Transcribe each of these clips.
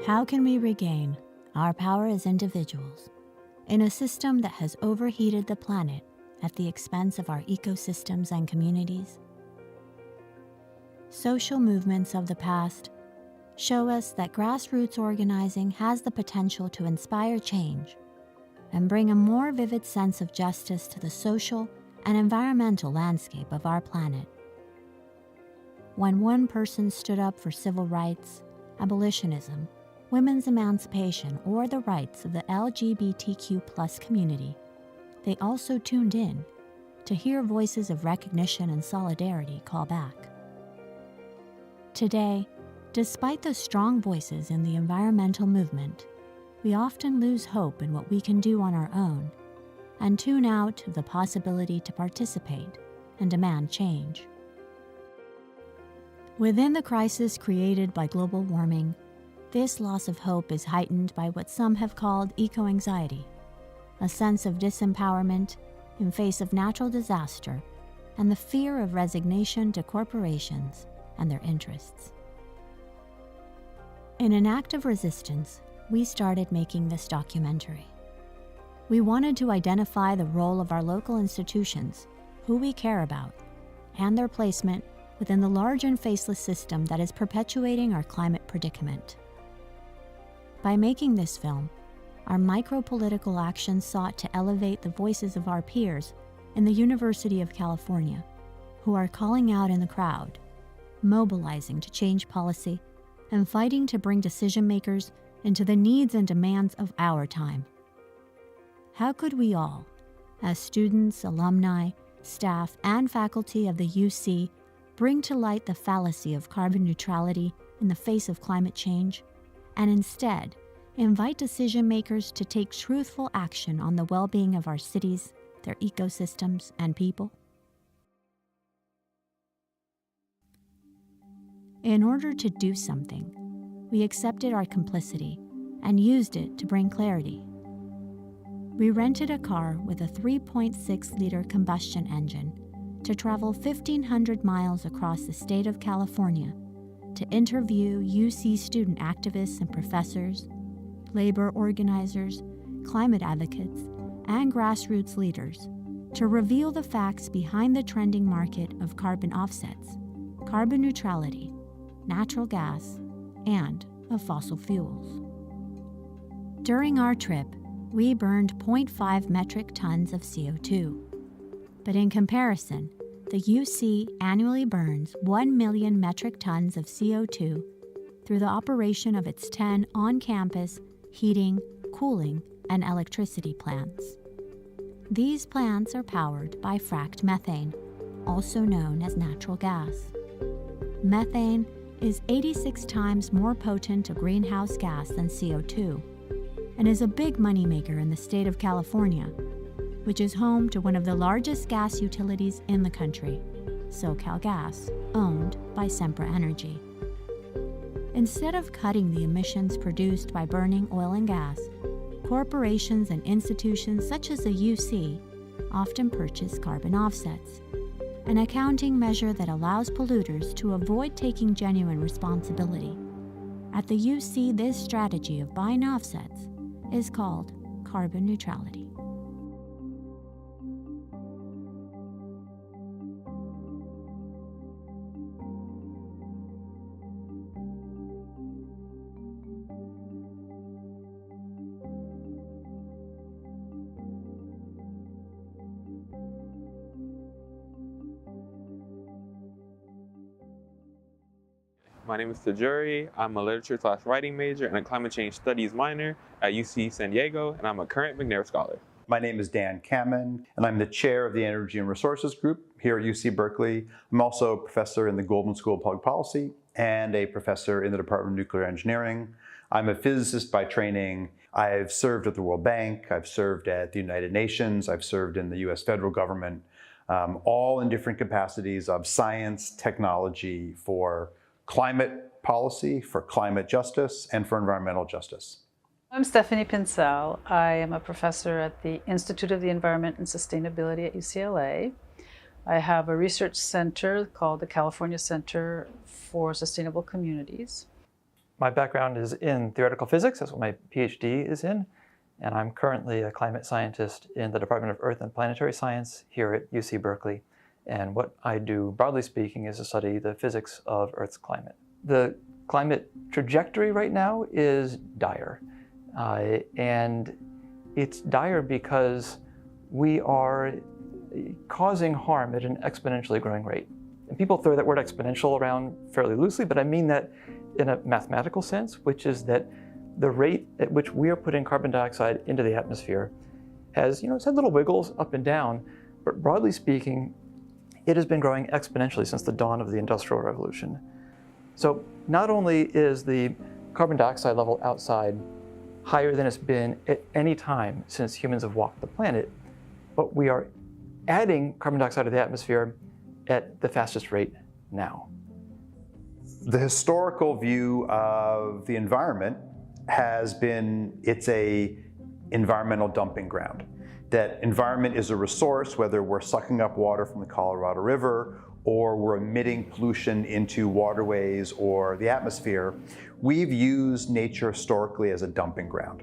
How can we regain our power as individuals in a system that has overheated the planet at the expense of our ecosystems and communities? Social movements of the past show us that grassroots organizing has the potential to inspire change and bring a more vivid sense of justice to the social and environmental landscape of our planet. When one person stood up for civil rights, abolitionism, women's emancipation, or the rights of the LGBTQ+ community, they also tuned in to hear voices of recognition and solidarity call back. Today, despite the strong voices in the environmental movement, we often lose hope in what we can do on our own and tune out of the possibility to participate and demand change. Within the crisis created by global warming, this loss of hope is heightened by what some have called eco-anxiety, a sense of disempowerment in face of natural disaster and the fear of resignation to corporations and their interests. In an act of resistance, we started making this documentary. We wanted to identify the role of our local institutions, who we care about, and their placement within the large and faceless system that is perpetuating our climate predicament. By making this film, our micro-political actions sought to elevate the voices of our peers in the University of California, who are calling out in the crowd, mobilizing to change policy, and fighting to bring decision-makers into the needs and demands of our time. How could we all, as students, alumni, staff, and faculty of the UC, bring to light the fallacy of carbon neutrality in the face of climate change, and instead invite decision-makers to take truthful action on the well-being of our cities, their ecosystems, and people? In order to do something, we accepted our complicity and used it to bring clarity. We rented a car with a 3.6-liter combustion engine to travel 1,500 miles across the state of California to interview UC student activists and professors, labor organizers, climate advocates, and grassroots leaders to reveal the facts behind the trending market of carbon offsets, carbon neutrality, natural gas, and of fossil fuels. During our trip, we burned 0.5 metric tons of CO2. But in comparison, the UC annually burns 1 million metric tons of CO2 through the operation of its 10 on-campus heating, cooling, and electricity plants. These plants are powered by fracked methane, also known as natural gas. Methane is 86 times more potent a greenhouse gas than CO2 and is a big moneymaker in the state of California, which is home to one of the largest gas utilities in the country, SoCalGas, owned by Sempra Energy. Instead of cutting the emissions produced by burning oil and gas, corporations and institutions such as the UC often purchase carbon offsets, an accounting measure that allows polluters to avoid taking genuine responsibility. At the UC, this strategy of buying offsets is called carbon neutrality. My name is Tajuri. I'm a literature/writing major and a climate change studies minor at UC San Diego, and I'm a current McNair Scholar. My name is Dan Kamen, and I'm the chair of the Energy and Resources Group here at UC Berkeley. I'm also a professor in the Goldman School of Public Policy and a professor in the Department of Nuclear Engineering. I'm a physicist by training. I've served at the World Bank, I've served at the United Nations, I've served in the US federal government, all in different capacities of science, technology, for climate policy, for climate justice, and for environmental justice. I'm Stephanie Pincel. I am a professor at the Institute of the Environment and Sustainability at UCLA. I have a research center called the California Center for Sustainable Communities. My background is in theoretical physics. That's what my PhD is in. And I'm currently a climate scientist in the Department of Earth and Planetary Science here at UC Berkeley. And what I do, broadly speaking, is to study the physics of Earth's climate. The climate trajectory right now is dire. And it's dire because we are causing harm at an exponentially growing rate. And people throw that word exponential around fairly loosely, but I mean that in a mathematical sense, which is that the rate at which we are putting carbon dioxide into the atmosphere has, it's had little wiggles up and down, but broadly speaking, it has been growing exponentially since the dawn of the Industrial Revolution. So not only is the carbon dioxide level outside higher than it's been at any time since humans have walked the planet, but we are adding carbon dioxide to the atmosphere at the fastest rate now. The historical view of the environment has been it's a environmental dumping ground. That environment is a resource, whether we're sucking up water from the Colorado River or we're emitting pollution into waterways or the atmosphere. We've used nature historically as a dumping ground.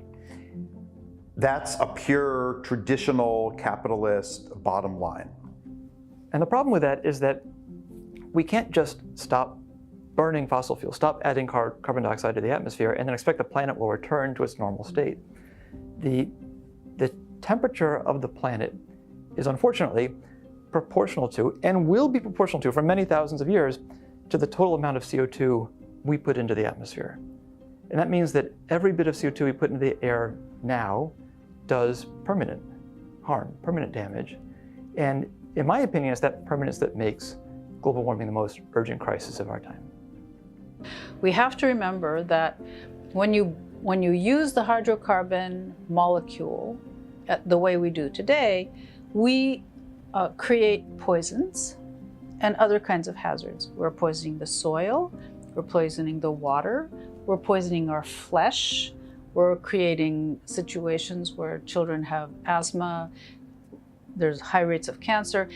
That's a pure traditional capitalist bottom line. And the problem with that is that we can't just stop burning fossil fuels, stop adding carbon dioxide to the atmosphere, and then expect the planet will return to its normal state. The temperature of the planet is unfortunately proportional to, and will be proportional to for many thousands of years, to the total amount of CO2 we put into the atmosphere. And that means that every bit of CO2 we put into the air now does permanent harm, permanent damage. And in my opinion, it's that permanence that makes global warming the most urgent crisis of our time. We have to remember that when you use the hydrocarbon molecule the way we do today, we create poisons and other kinds of hazards. We're poisoning the soil, we're poisoning the water, we're poisoning our flesh, we're creating situations where children have asthma, there's high rates of cancer,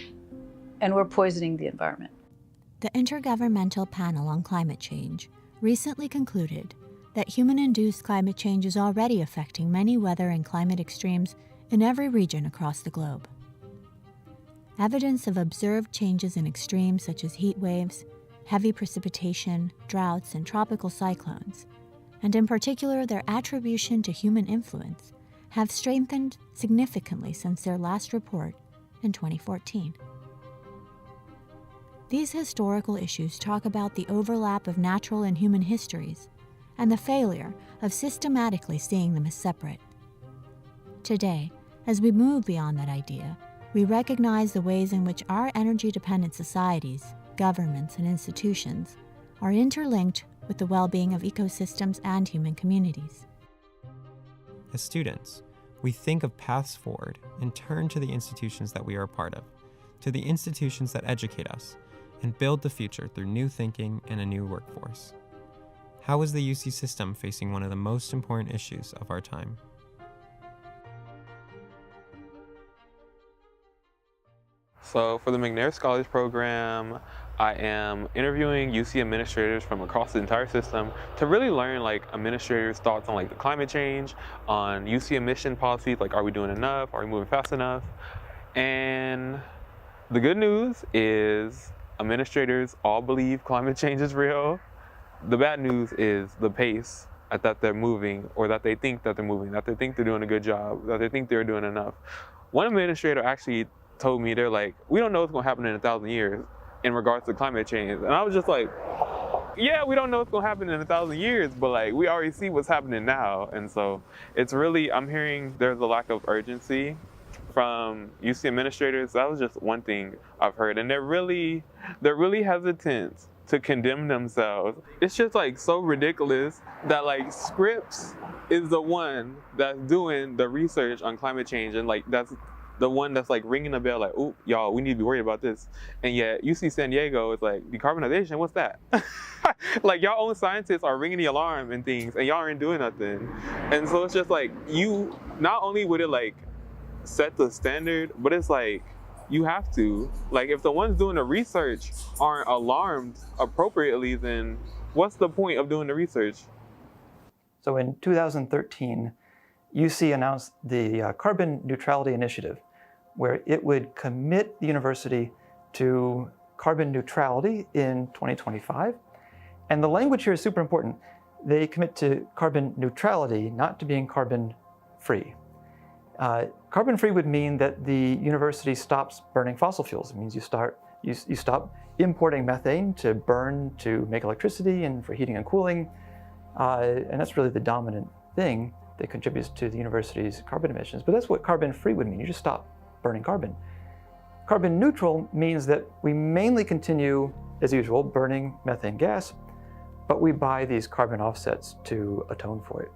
and we're poisoning the environment. The Intergovernmental Panel on Climate Change recently concluded that human-induced climate change is already affecting many weather and climate extremes in every region across the globe. Evidence of observed changes in extremes such as heat waves, heavy precipitation, droughts, and tropical cyclones, and in particular their attribution to human influence, have strengthened significantly since their last report in 2014. These historical issues talk about the overlap of natural and human histories and the failure of systematically seeing them as separate. Today, as we move beyond that idea, we recognize the ways in which our energy-dependent societies, governments, and institutions are interlinked with the well-being of ecosystems and human communities. As students, we think of paths forward and turn to the institutions that we are a part of, to the institutions that educate us, and build the future through new thinking and a new workforce. How is the UC system facing one of the most important issues of our time? So for the McNair Scholars Program, I am interviewing UC administrators from across the entire system to really learn administrators' thoughts on the climate change, on UC emission policies, are we doing enough, are we moving fast enough? And the good news is administrators all believe climate change is real. The bad news is the pace at that they're moving, or that they think that they're moving, that they think they're doing a good job, that they think they're doing enough. One administrator actually told me, they're like, we don't know what's gonna happen in 1,000 years in regards to climate change. And I was just like, yeah, we don't know what's gonna happen in 1,000 years, but we already see what's happening now. And so it's really, I'm hearing there's a lack of urgency from UC administrators. That was just one thing I've heard. And they're really hesitant to condemn themselves. It's just so ridiculous that Scripps is the one that's doing the research on climate change, and that's the one that's ringing the bell oh, y'all, we need to be worried about this. And yet UC San Diego is decarbonization, what's that? Y'all own scientists are ringing the alarm and things, and y'all aren't doing nothing. And so it's just you, not only would it set the standard, but it's you have to. If the ones doing the research aren't alarmed appropriately, then what's the point of doing the research? So in 2013, UC announced the Carbon Neutrality Initiative, where it would commit the university to carbon neutrality in 2025. And the language here is super important. They commit to carbon neutrality, not to being carbon free. Carbon free would mean that the university stops burning fossil fuels. It means you stop importing methane to burn to make electricity and for heating and cooling. And that's really the dominant thing that contributes to the university's carbon emissions. But that's what carbon free would mean. You just stop burning carbon. Carbon neutral means that we mainly continue, as usual, burning methane gas, but we buy these carbon offsets to atone for it.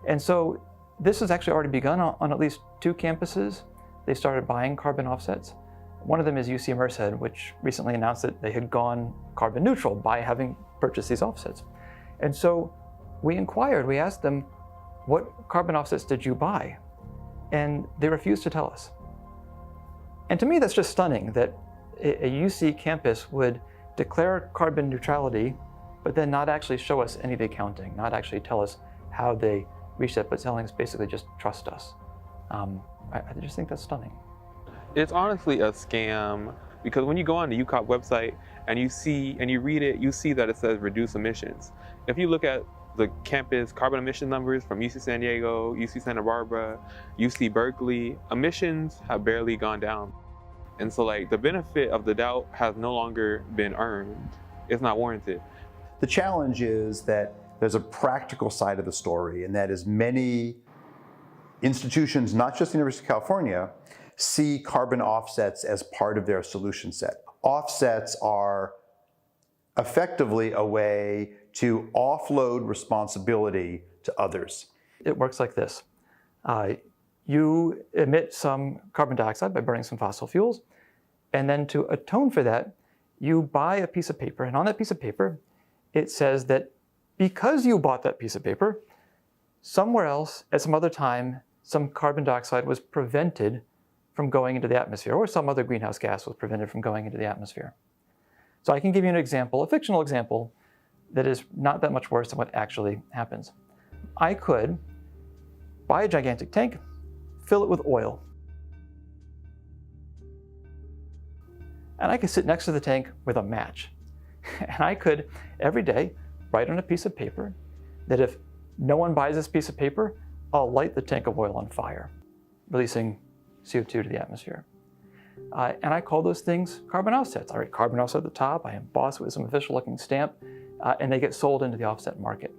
And so this has actually already begun on at least 2 campuses. They started buying carbon offsets. One of them is UC Merced, which recently announced that they had gone carbon neutral by having purchased these offsets. And so we inquired, we asked them, what carbon offsets did you buy? And they refused to tell us. And to me, that's just stunning that a UC campus would declare carbon neutrality, but then not actually show us any of the accounting, not actually tell us how they reached that, but telling us basically just trust us. I just think that's stunning. It's honestly a scam, because when you go on the UCOP website and you read it, you see that it says reduce emissions. If you look at the campus carbon emission numbers from UC San Diego, UC Santa Barbara, UC Berkeley, emissions have barely gone down. And so like the benefit of the doubt has no longer been earned. It's not warranted. The challenge is that there's a practical side of the story, and that is many institutions, not just the University of California, see carbon offsets as part of their solution set. Offsets are effectively a way to offload responsibility to others. It works like this. You emit some carbon dioxide by burning some fossil fuels, and then to atone for that, you buy a piece of paper, and on that piece of paper, it says that because you bought that piece of paper, somewhere else, at some other time, some carbon dioxide was prevented from going into the atmosphere, or some other greenhouse gas was prevented from going into the atmosphere. So I can give you an example, a fictional example, that is not that much worse than what actually happens. I could buy a gigantic tank, fill it with oil, and I could sit next to the tank with a match. And I could, every day, write on a piece of paper that if no one buys this piece of paper, I'll light the tank of oil on fire, releasing CO2 to the atmosphere. And I call those things carbon offsets. I write carbon offset at the top, I emboss it with some official looking stamp, and they get sold into the offset market.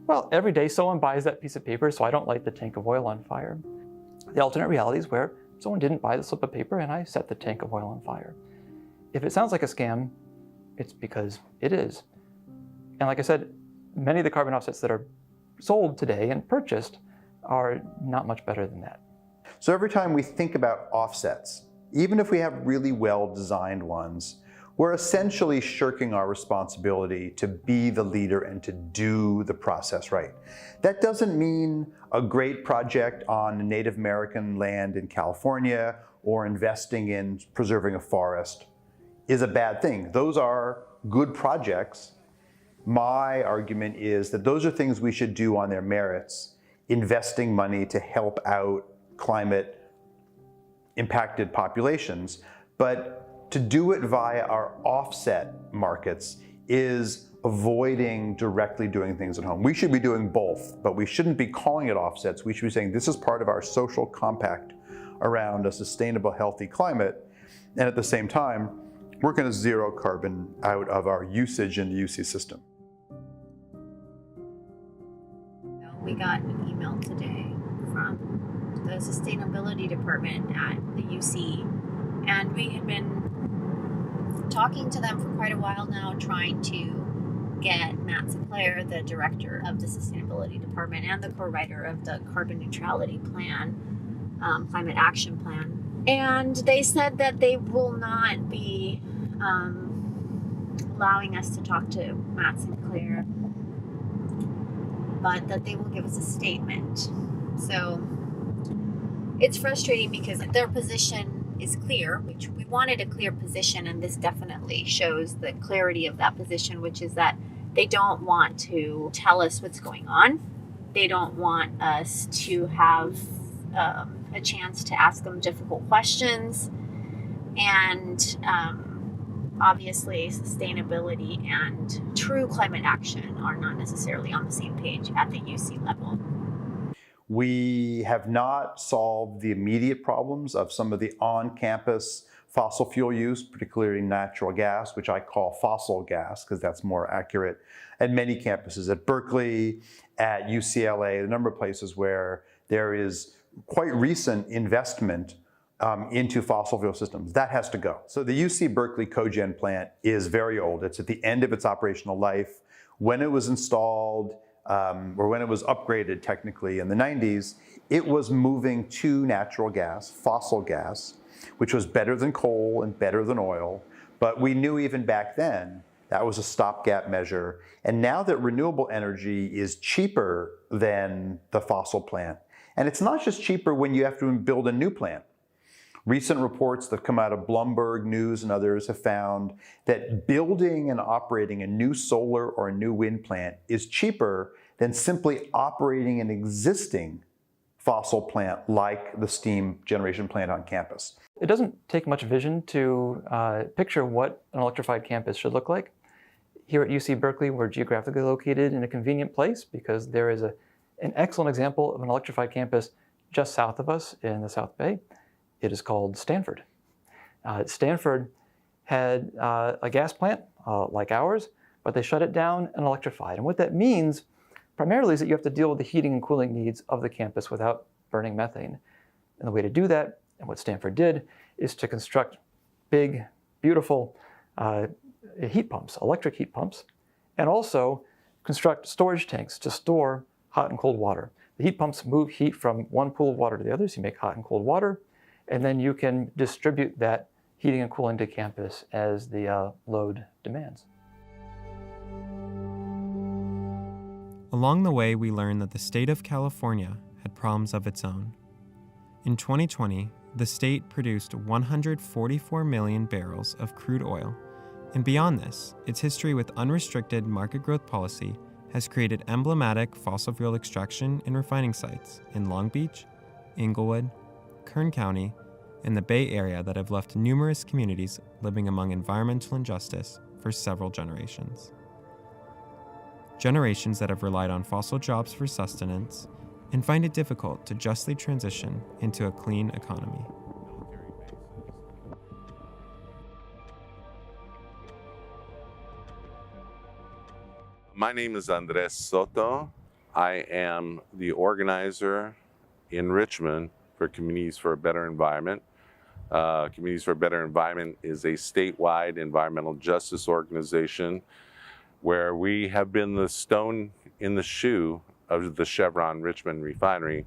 Well, every day someone buys that piece of paper, so I don't light the tank of oil on fire. The alternate reality is where someone didn't buy the slip of paper and I set the tank of oil on fire. If it sounds like a scam, it's because it is. And like I said, many of the carbon offsets that are sold today and purchased are not much better than that. So every time we think about offsets, even if we have really well-designed ones, we're essentially shirking our responsibility to be the leader and to do the process right. That doesn't mean a great project on Native American land in California or investing in preserving a forest is a bad thing. Those are good projects. My argument is that those are things we should do on their merits, investing money to help out climate impacted populations. But to do it via our offset markets is avoiding directly doing things at home. We should be doing both, but we shouldn't be calling it offsets. We should be saying this is part of our social compact around a sustainable, healthy climate. And at the same time, we're going to zero carbon out of our usage in the UC system. We got an email today from the sustainability department at the UC, and we had been talking to them for quite a while now, trying to get Matt Sinclair, the director of the sustainability department and the co-writer of the carbon neutrality plan, climate action plan. And they said that they will not be allowing us to talk to Matt Sinclair, but that they will give us a statement. So it's frustrating because their position is clear, which we wanted a clear position, and this definitely shows the clarity of that position, which is that They don't want to tell us what's going on. They don't want us to have a chance to ask them difficult questions. And obviously, sustainability and true climate action are not necessarily on the same page at the UC level. We have not solved the immediate problems of some of the on-campus fossil fuel use, particularly natural gas, which I call fossil gas because that's more accurate, at many campuses, at Berkeley, at UCLA, a number of places where there is quite recent investment into fossil fuel systems. That has to go. So the UC Berkeley cogen plant is very old. It's at the end of its operational life. When it was installed, or when it was upgraded technically in the 90s, it was moving to natural gas, fossil gas, which was better than coal and better than oil. But we knew even back then that was a stopgap measure. And now that renewable energy is cheaper than the fossil plant, and it's not just cheaper when you have to build a new plant. Recent reports that come out of Bloomberg News and others have found that building and operating a new solar or a new wind plant is cheaper than simply operating an existing fossil plant like the steam generation plant on campus. It doesn't take much vision to picture what an electrified campus should look like. Here at UC Berkeley, we're geographically located in a convenient place because there is an excellent example of an electrified campus just south of us in the South Bay. It is called Stanford. Stanford had a gas plant like ours, but they shut it down and electrified. And what that means primarily is that you have to deal with the heating and cooling needs of the campus without burning methane. And the way to do that, and what Stanford did, is to construct big, beautiful heat pumps, electric heat pumps, and also construct storage tanks to store hot and cold water. The heat pumps move heat from one pool of water to the other, so you make hot and cold water, and then you can distribute that heating and cooling to campus as the load demands. Along the way, we learned that the state of California had problems of its own. In 2020, the state produced 144 million barrels of crude oil, and beyond this, its history with unrestricted market growth policy has created emblematic fossil fuel extraction and refining sites in Long Beach, Inglewood, Kern County, and the Bay Area that have left numerous communities living among environmental injustice for several generations. Generations that have relied on fossil jobs for sustenance and find it difficult to justly transition into a clean economy. My name is Andres Soto. I am the organizer in Richmond for Communities for a Better Environment. Communities for a Better Environment is a statewide environmental justice organization where we have been the stone in the shoe of the Chevron Richmond refinery,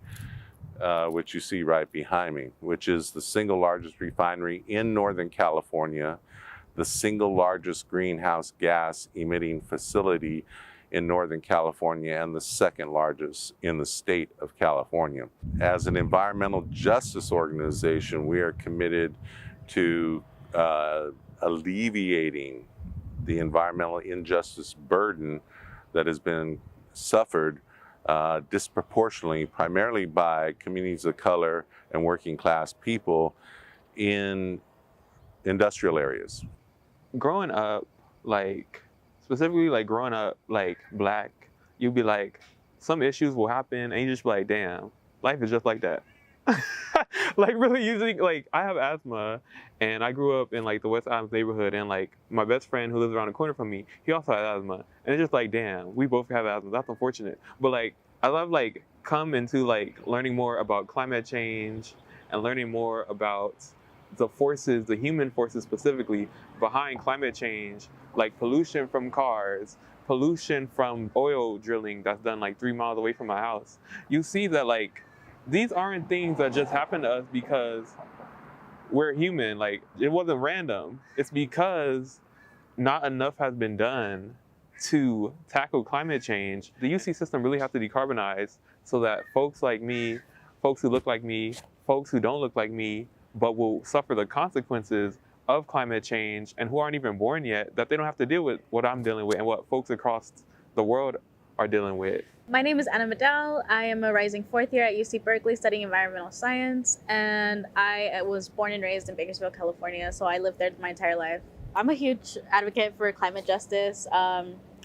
which you see right behind me, which is the single largest refinery in Northern California, the single largest greenhouse gas emitting facility in Northern California, and the second largest in the state of California. As an environmental justice organization, we are committed to alleviating the environmental injustice burden that has been suffered disproportionately, primarily by communities of color and working class people in industrial areas. Growing up, specifically growing up Black, you'd be like, some issues will happen and you just be like, damn, life is just like that. Really using, I have asthma and I grew up in the West Adams neighborhood, and my best friend who lives around the corner from me, he also has asthma. And it's just damn, we both have asthma. That's unfortunate. But I love come into learning more about climate change and learning more about the forces, the human forces specifically behind climate change, like pollution from cars, pollution from oil drilling that's done 3 miles away from my house. You see that these aren't things that just happen to us because we're human. It wasn't random. It's because not enough has been done to tackle climate change. The UC system really has to decarbonize so that folks like me, folks who look like me, folks who don't look like me, but will suffer the consequences of climate change and who aren't even born yet, that they don't have to deal with what I'm dealing with and what folks across the world are dealing with. My name is Anna Medell. I am a rising fourth year at UC Berkeley studying environmental science, and I was born and raised in Bakersfield, California, so I lived there my entire life. I'm a huge advocate for climate justice.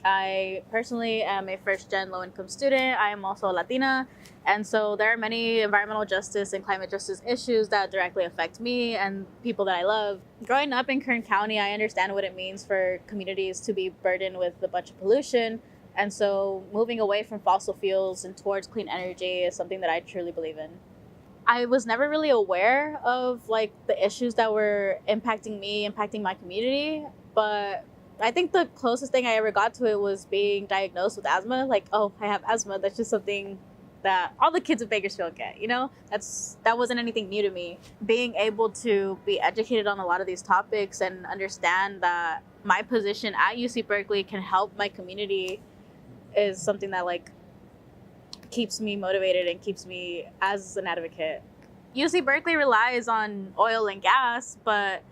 I personally am a first-gen low-income student. I am also a Latina, and so there are many environmental justice and climate justice issues that directly affect me and people that I love. Growing up in Kern County, I understand what it means for communities to be burdened with a bunch of pollution, and so moving away from fossil fuels and towards clean energy is something that I truly believe in. I was never really aware of like the issues that were impacting me, impacting my community, but I think the closest thing I ever got to it was being diagnosed with asthma. Like, oh, I have asthma. That's just something that all the kids in Bakersfield get, you know? That wasn't anything new to me. Being able to be educated on a lot of these topics and understand that my position at UC Berkeley can help my community is something that like keeps me motivated and keeps me as an advocate. UC Berkeley relies on oil and gas, but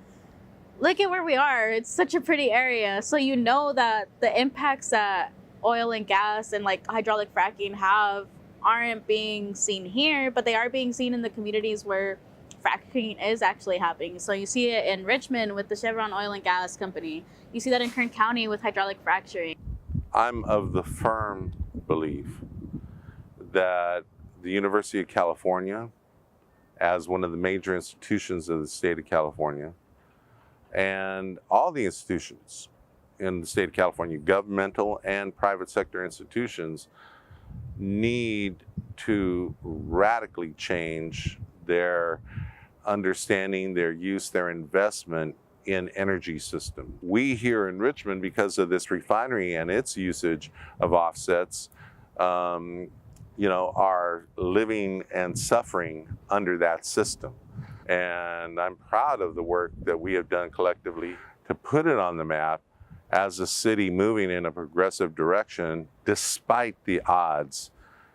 look at where we are. It's such a pretty area. So you know that the impacts that oil and gas and like hydraulic fracking have aren't being seen here, but they are being seen in the communities where fracking is actually happening. So you see it in Richmond with the Chevron Oil and Gas Company. You see that in Kern County with hydraulic fracturing. I'm of the firm belief that the University of California, as one of the major institutions of the state of California, and all the institutions in the state of California, governmental and private sector institutions, need to radically change their understanding, their use, their investment in energy system. We here in Richmond, because of this refinery and its usage of offsets, are living and suffering under that system. And I'm proud of the work that we have done collectively to put it on the map as a city moving in a progressive direction, despite the odds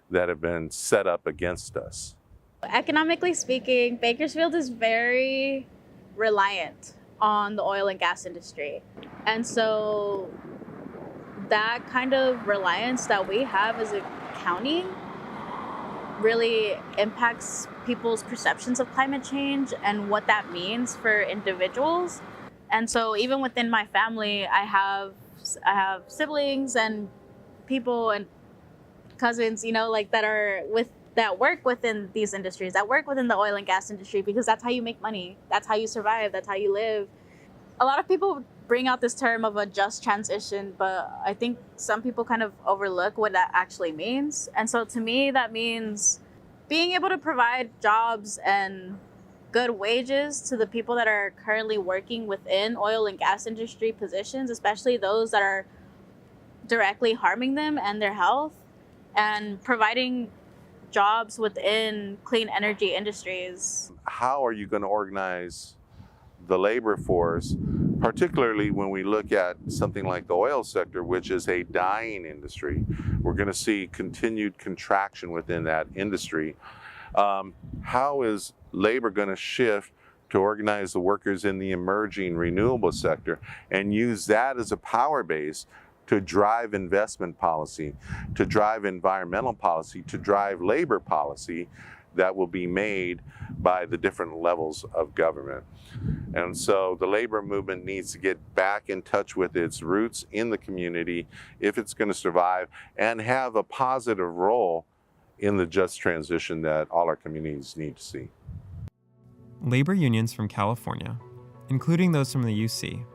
that have been set up against us. Economically speaking, Bakersfield is very reliant on the oil and gas industry. And so that kind of reliance that we have as a county really impacts people's perceptions of climate change and what that means for individuals. And so even within my family, I have siblings and people and cousins, that work within these industries, that work within the oil and gas industry, because that's how you make money. That's how you survive. That's how you live. A lot of people bring out this term of a just transition, but I think some people kind of overlook what that actually means. And so to me, that means being able to provide jobs and good wages to the people that are currently working within oil and gas industry positions, especially those that are directly harming them and their health, and providing jobs within clean energy industries. How are you going to organize the labor force, particularly when we look at something like the oil sector, which is a dying industry? We're going to see continued contraction within that industry. How is labor going to shift to organize the workers in the emerging renewable sector and use that as a power base to drive investment policy, to drive environmental policy, to drive labor policy that will be made by the different levels of government? And so the labor movement needs to get back in touch with its roots in the community if it's going to survive and have a positive role in the just transition that all our communities need to see. Labor unions from California, including those from the UC,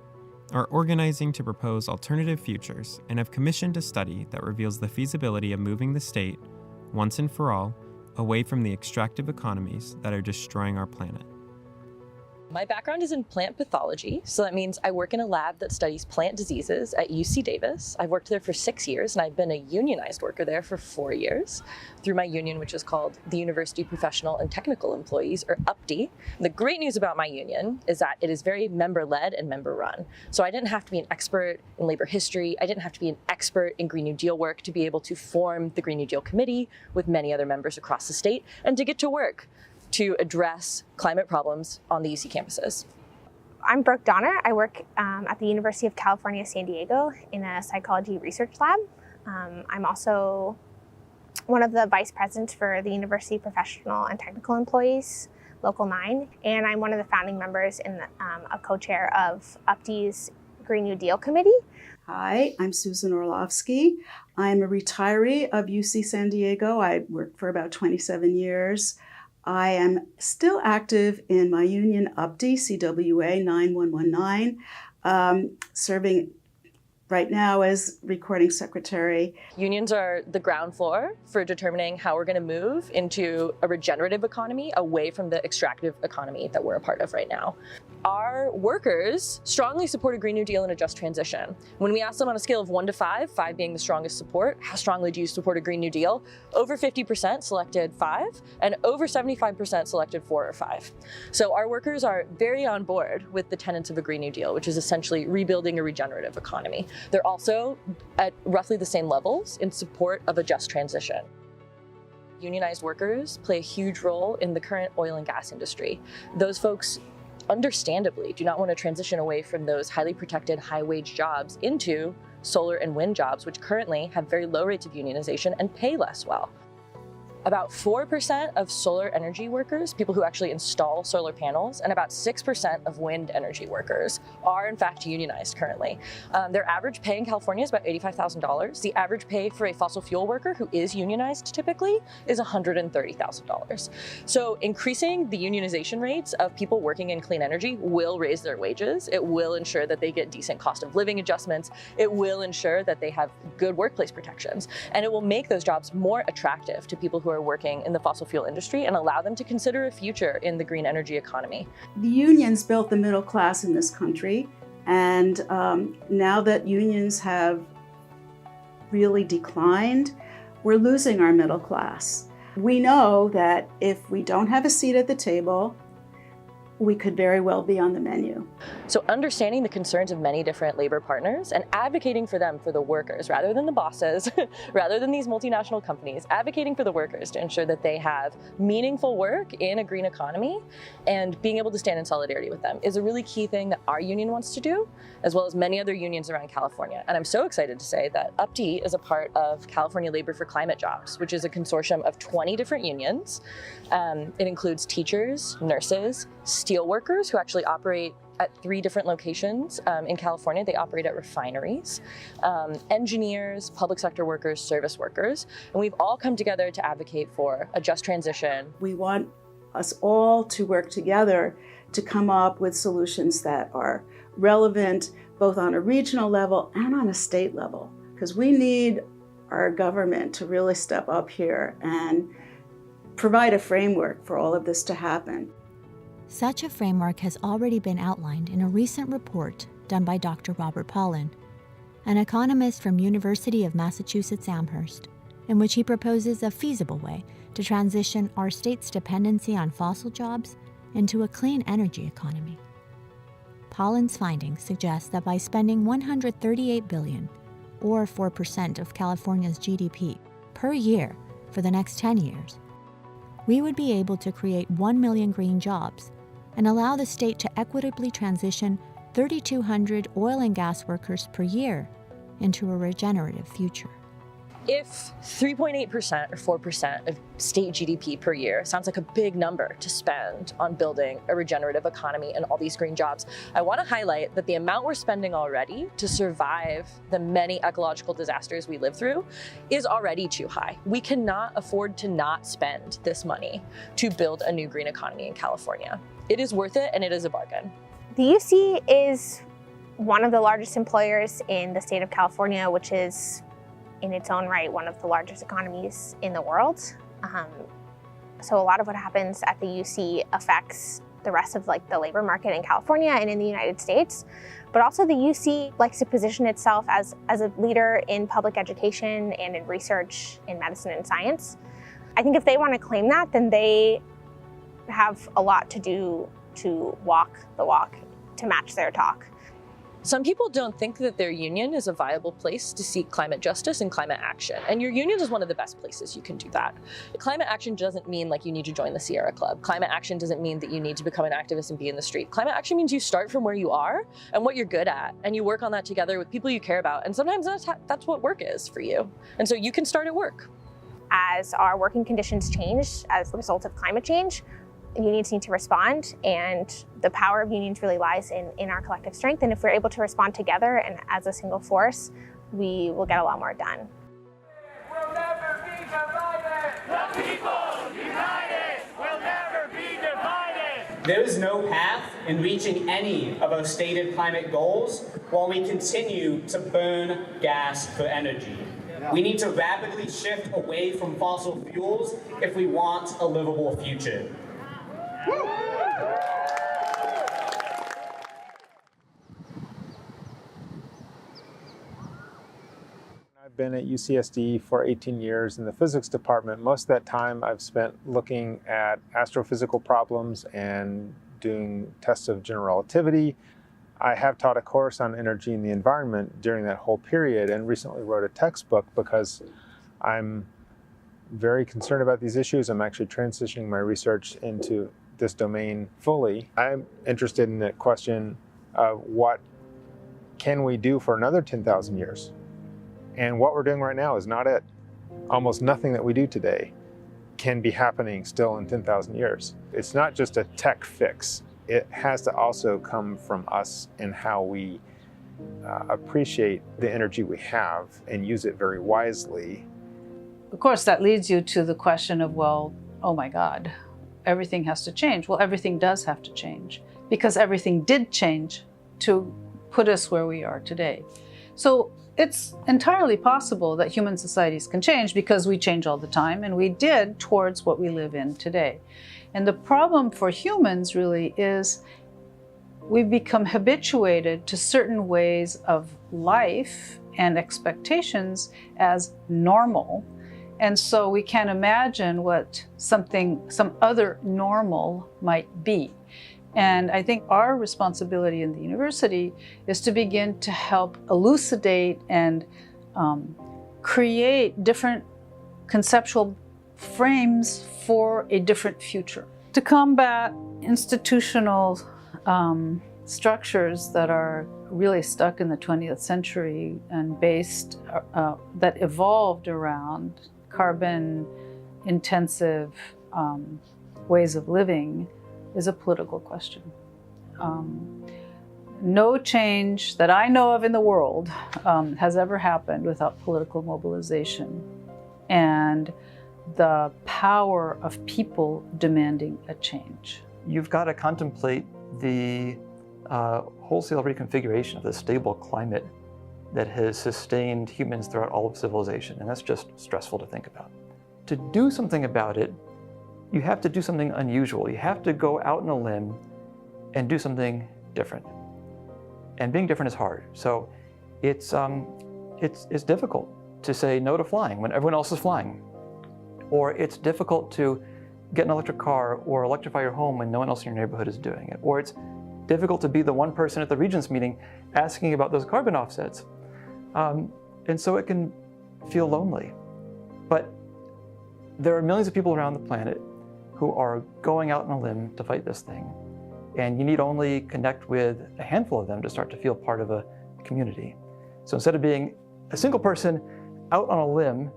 are organizing to propose alternative futures and have commissioned a study that reveals the feasibility of moving the state, once and for all, away from the extractive economies that are destroying our planet. My background is in plant pathology, so that means I work in a lab that studies plant diseases at UC Davis. I've worked there for 6 years, and I've been a unionized worker there for 4 years through my union, which is called the University Professional and Technical Employees, or UPTE. The great news about my union is that it is very member-led and member-run. So I didn't have to be an expert in labor history. I didn't have to be an expert in Green New Deal work to be able to form the Green New Deal Committee with many other members across the state and to get to work to address climate problems on the UC campuses. I'm Brooke Donner. I work at the University of California, San Diego in a psychology research lab. I'm also one of the vice presidents for the University Professional and Technical Employees, Local 9, and I'm one of the founding members and a co-chair of UPTE's Green New Deal Committee. Hi, I'm Susan Orlovsky. I'm a retiree of UC San Diego. I worked for about 27 years. I am still active in my union UPTE, CWA 9119, serving right now as recording secretary. Unions are the ground floor for determining how we're going to move into a regenerative economy away from the extractive economy that we're a part of right now. Our workers strongly support a Green New Deal and a just transition. When we ask them on a scale of 1 to 5, 5 being the strongest support, how strongly do you support a Green New Deal? Over 50% selected 5, and over 75% selected 4 or 5. So our workers are very on board with the tenets of a Green New Deal, which is essentially rebuilding a regenerative economy. They're also at roughly the same levels in support of a just transition. Unionized workers play a huge role in the current oil and gas industry. Those folks understandably do not want to transition away from those highly protected, high-wage jobs into solar and wind jobs, which currently have very low rates of unionization and pay less well. About 4% of solar energy workers, people who actually install solar panels, and about 6% of wind energy workers are in fact unionized currently. Their average pay in California is about $85,000. The average pay for a fossil fuel worker who is unionized typically is $130,000. So increasing the unionization rates of people working in clean energy will raise their wages. It will ensure that they get decent cost of living adjustments. It will ensure that they have good workplace protections. And it will make those jobs more attractive to people who are working in the fossil fuel industry and allow them to consider a future in the green energy economy. The unions built the middle class in this country, and now that unions have really declined, we're losing our middle class. We know that if we don't have a seat at the table, we could very well be on the menu. So understanding the concerns of many different labor partners and advocating for them, for the workers, rather than the bosses, rather than these multinational companies, advocating for the workers to ensure that they have meaningful work in a green economy and being able to stand in solidarity with them is a really key thing that our union wants to do, as well as many other unions around California. And I'm so excited to say that UPTE is a part of California Labor for Climate Jobs, which is a consortium of 20 different unions. It includes teachers, nurses, steel workers who actually operate at 3 different locations in California. They operate at refineries, engineers, public sector workers, service workers, and we've all come together to advocate for a just transition. We want us all to work together to come up with solutions that are relevant both on a regional level and on a state level, because we need our government to really step up here and provide a framework for all of this to happen. Such a framework has already been outlined in a recent report done by Dr. Robert Pollin, an economist from University of Massachusetts Amherst, in which he proposes a feasible way to transition our state's dependency on fossil jobs into a clean energy economy. Pollin's findings suggest that by spending $138 billion, or 4% of California's GDP, per year for the next 10 years, we would be able to create 1 million green jobs and allow the state to equitably transition 3,200 oil and gas workers per year into a regenerative future. If 3.8% or 4% of state GDP per year sounds like a big number to spend on building a regenerative economy and all these green jobs, I want to highlight that the amount we're spending already to survive the many ecological disasters we live through is already too high. We cannot afford to not spend this money to build a new green economy in California. It is worth it, and it is a bargain. The UC is one of the largest employers in the state of California, which is in its own right one of the largest economies in the world. So a lot of what happens at the UC affects the rest of the labor market in California and in the United States. But also the UC likes to position itself as a leader in public education and in research in medicine and science. I think if they want to claim that, then they have a lot to do to walk the walk to match their talk. Some people don't think that their union is a viable place to seek climate justice and climate action, and your union is one of the best places you can do that. Climate action doesn't mean like you need to join the Sierra Club. Climate action doesn't mean that you need to become an activist and be in the street. Climate action means you start from where you are and what you're good at, and you work on that together with people you care about, and sometimes that's what work is for you. And so you can start at work. As our working conditions change as a result of climate change, unions need to respond, and the power of unions really lies in our collective strength. And if we're able to respond together and as a single force, we will get a lot more done. We'll never be divided. The people united will never be divided. There is no path in reaching any of our stated climate goals while we continue to burn gas for energy. We need to rapidly shift away from fossil fuels if we want a livable future. I've been at UCSD for 18 years in the physics department. Most of that time I've spent looking at astrophysical problems and doing tests of general relativity. I have taught a course on energy and the environment during that whole period, and recently wrote a textbook because I'm very concerned about these issues. I'm actually transitioning my research into this domain fully. I'm interested in the question of what can we do for another 10,000 years? And what we're doing right now is not it. Almost nothing that we do today can be happening still in 10,000 years. It's not just a tech fix. It has to also come from us and how we appreciate the energy we have and use it very wisely. Of course, that leads you to the question of, well, oh my God, everything has to change. Well, everything does have to change because everything did change to put us where we are today. So it's entirely possible that human societies can change because we change all the time, and we did towards what we live in today. And the problem for humans really is we've become habituated to certain ways of life and expectations as normal. And so we can't imagine what some other normal might be. And I think our responsibility in the university is to begin to help elucidate and create different conceptual frames for a different future. To combat institutional structures that are really stuck in the 20th century and based, that evolved around carbon-intensive ways of living is a political question. No change that I know of in the world has ever happened without political mobilization and the power of people demanding a change. You've got to contemplate the wholesale reconfiguration of the stable climate that has sustained humans throughout all of civilization, and that's just stressful to think about. To do something about it, you have to do something unusual. You have to go out on a limb and do something different. And being different is hard. So it's difficult to say no to flying when everyone else is flying. Or it's difficult to get an electric car or electrify your home when no one else in your neighborhood is doing it. Or it's difficult to be the one person at the Regents meeting asking about those carbon offsets. And so it can feel lonely. But there are millions of people around the planet who are going out on a limb to fight this thing. And you need only connect with a handful of them to start to feel part of a community. So instead of being a single person out on a limb,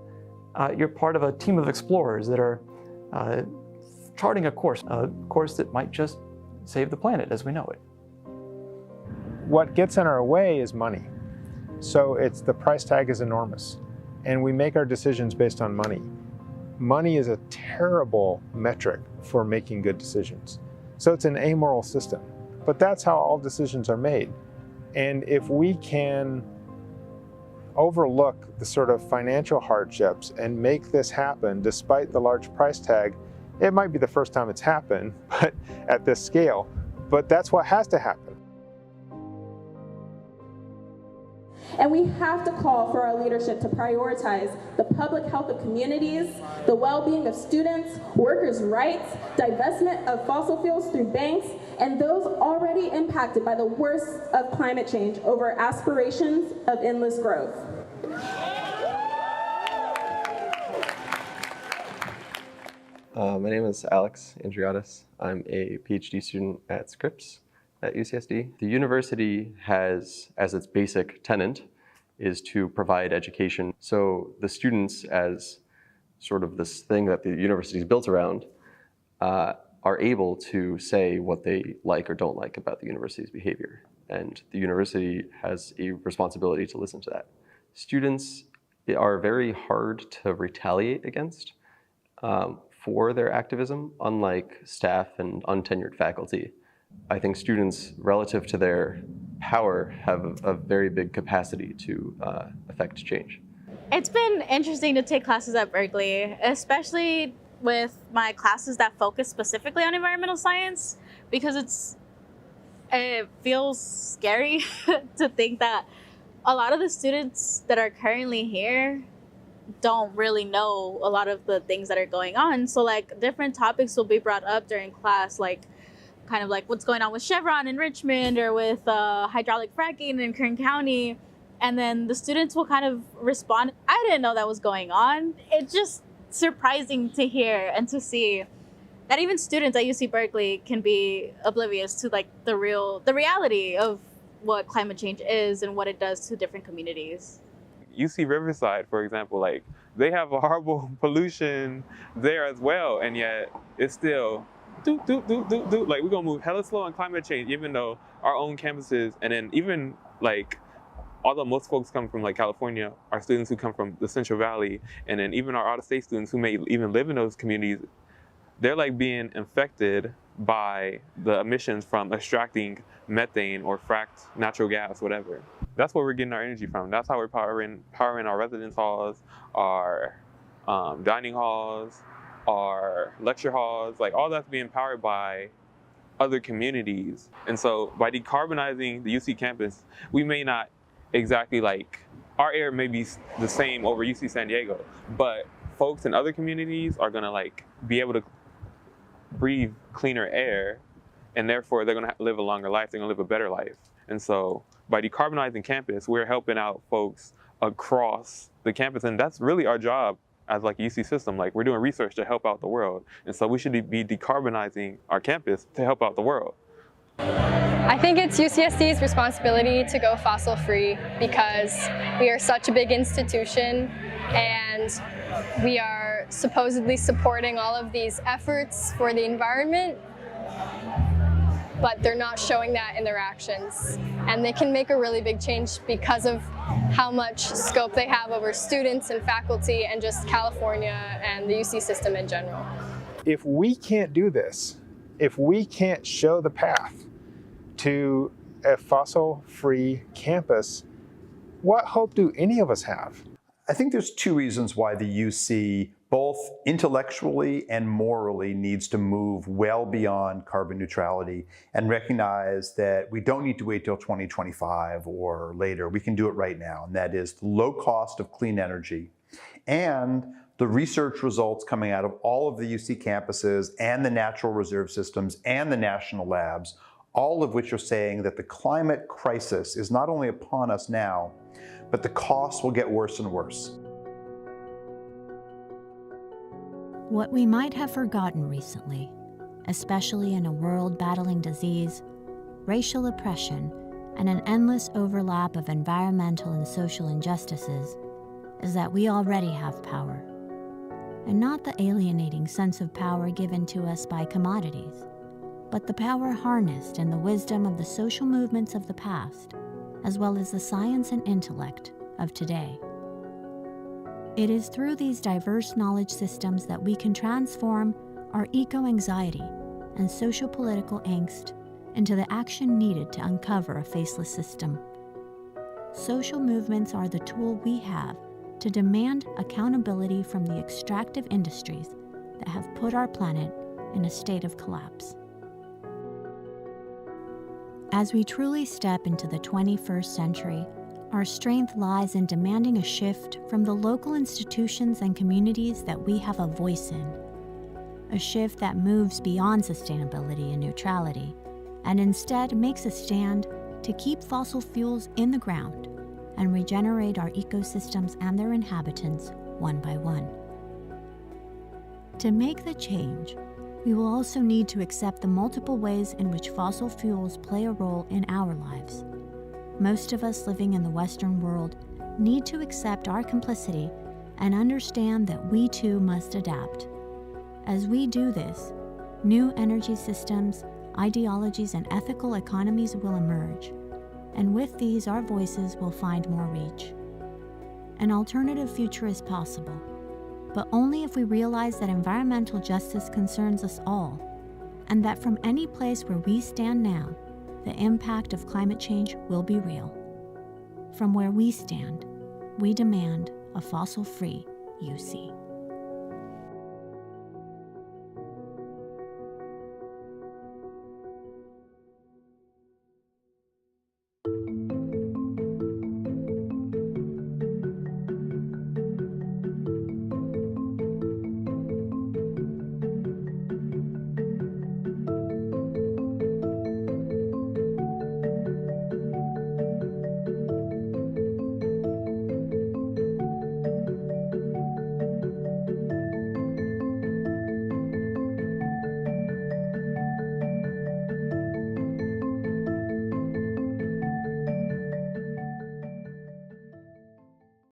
you're part of a team of explorers that are charting a course that might just save the planet as we know it. What gets in our way is money. So the price tag is enormous, and we make our decisions based on money. Money is a terrible metric for making good decisions. So it's an amoral system, but that's how all decisions are made. And if we can overlook the sort of financial hardships and make this happen despite the large price tag, it might be the first time it's happened, but at this scale, but that's what has to happen. And we have to call for our leadership to prioritize the public health of communities, the well-being of students, workers' rights, divestment of fossil fuels through banks, and those already impacted by the worst of climate change over aspirations of endless growth. My name is Alex Andriatis. I'm a PhD student at Scripps at UCSD. The university has, as its basic tenet, is to provide education. So the students, as sort of this thing that the university is built around, are able to say what they like or don't like about the university's behavior. And the university has a responsibility to listen to that. Students are very hard to retaliate against for their activism, unlike staff and untenured faculty. I think students, relative to their power, have a very big capacity to affect change. It's been interesting to take classes at Berkeley, especially with my classes that focus specifically on environmental science, because it feels scary to think that a lot of the students that are currently here don't really know a lot of the things that are going on. So like different topics will be brought up during class, like kind of like what's going on with Chevron in Richmond or with hydraulic fracking in Kern County. And then the students will kind of respond. I didn't know that was going on. It's just surprising to hear and to see that even students at UC Berkeley can be oblivious to like the reality of what climate change is and what it does to different communities. UC Riverside, for example, like they have a horrible pollution there as well, and yet it's still like we're gonna move hella slow on climate change, even though our own campuses, and then even like, although most folks come from like California, our students who come from the Central Valley, and then even our out-of-state students who may even live in those communities, they're like being infected by the emissions from extracting methane or fracked natural gas, whatever. That's where we're getting our energy from. That's how we're powering our residence halls, our dining halls, our lecture halls. Like all that's being powered by other communities. And so by decarbonizing the UC campus, we may not exactly like, our air may be the same over UC San Diego, but folks in other communities are gonna like be able to breathe cleaner air, and therefore they're gonna live a longer life, they're gonna live a better life. And so by decarbonizing campus, we're helping out folks across the campus, and that's really our job as like a UC system. Like we're doing research to help out the world, and so we should be decarbonizing our campus to help out the world. I think it's UCSD's responsibility to go fossil free because we are such a big institution and we are supposedly supporting all of these efforts for the environment, but they're not showing that in their actions. And they can make a really big change because of how much scope they have over students and faculty and just California and the UC system in general. If we can't do this, if we can't show the path to a fossil-free campus, what hope do any of us have? I think there's two reasons why the UC, both intellectually and morally, needs to move well beyond carbon neutrality and recognize that we don't need to wait till 2025 or later. We can do it right now, and that is the low cost of clean energy and the research results coming out of all of the UC campuses and the natural reserve systems and the national labs, all of which are saying that the climate crisis is not only upon us now, but the costs will get worse and worse. What we might have forgotten recently, especially in a world battling disease, racial oppression, and an endless overlap of environmental and social injustices, is that we already have power. And not the alienating sense of power given to us by commodities, but the power harnessed in the wisdom of the social movements of the past, as well as the science and intellect of today. It is through these diverse knowledge systems that we can transform our eco-anxiety and social-political angst into the action needed to uncover a faceless system. Social movements are the tool we have to demand accountability from the extractive industries that have put our planet in a state of collapse. As we truly step into the 21st century, Our strength lies in demanding a shift from the local institutions and communities that we have a voice in. A shift that moves beyond sustainability and neutrality, and instead makes a stand to keep fossil fuels in the ground and regenerate our ecosystems and their inhabitants one by one. To make the change, we will also need to accept the multiple ways in which fossil fuels play a role in our lives. Most of us living in the Western world need to accept our complicity and understand that we too must adapt. As we do this, new energy systems, ideologies, and ethical economies will emerge, and with these our voices will find more reach. An alternative future is possible, but only if we realize that environmental justice concerns us all, and that from any place where we stand now, the impact of climate change will be real. From where we stand, we demand a fossil-free UC.